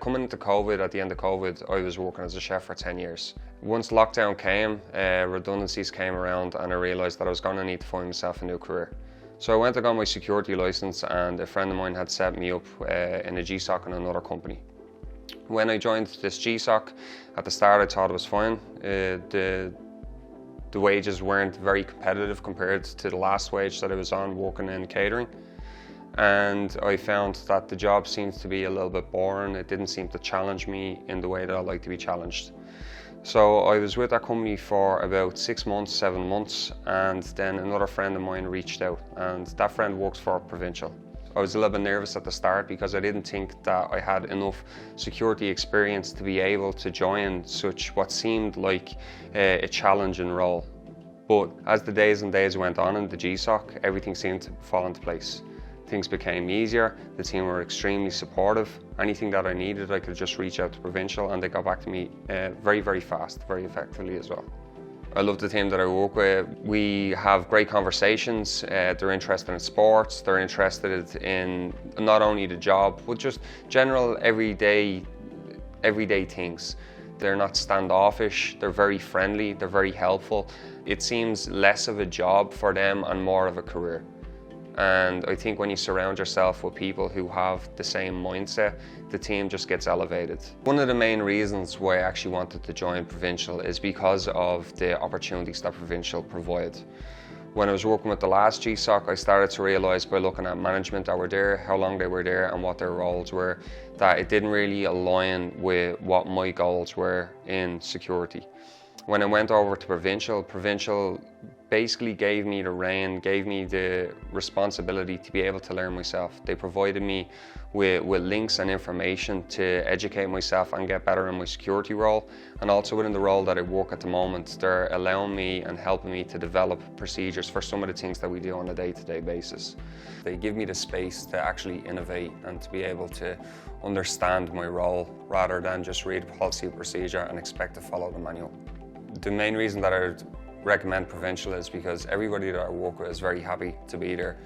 Coming into COVID, at the end of COVID, I was working as a chef for 10 years. Once lockdown came, redundancies came around, and I realised that I was going to need to find myself a new career. So I went and got my security licence, and a friend of mine had set me up in a GSOC in another company. When I joined this GSOC, at the start I thought it was fine. The wages weren't very competitive compared to the last wage that I was on working in catering. And I found that the job seemed to be a little bit boring. It didn't seem to challenge me in the way that I like to be challenged. So I was with that company for about 6 months, 7 months, and then another friend of mine reached out, and that friend works for Provincial. I was a little bit nervous at the start because I didn't think that I had enough security experience to be able to join such what seemed like a challenging role. But as the days and days went on in the GSOC, everything seemed to fall into place. Things became easier, the team were extremely supportive. Anything that I needed, I could just reach out to Provincial, and they got back to me very, very fast, very effectively as well. I love the team that I work with. We have great conversations. They're interested in sports, they're interested in not only the job, but just general everyday things. They're not standoffish, they're very friendly, they're very helpful. It seems less of a job for them and more of a career. And I think when you surround yourself with people who have the same mindset, the team just gets elevated. One of the main reasons why I actually wanted to join Provincial is because of the opportunities that Provincial provide. When I was working with the last GSOC, I started to realise by looking at management that were there, how long they were there and what their roles were, that it didn't really align with what my goals were in security. When I went over to Provincial basically gave me the rein, gave me the responsibility to be able to learn myself. They provided me with links and information to educate myself and get better in my security role. And also within the role that I work at the moment, they're allowing me and helping me to develop procedures for some of the things that we do on a day-to-day basis. They give me the space to actually innovate and to be able to understand my role rather than just read policy and procedure and expect to follow the manual. The main reason that I recommend Provincial is because everybody that I work with is very happy to be there.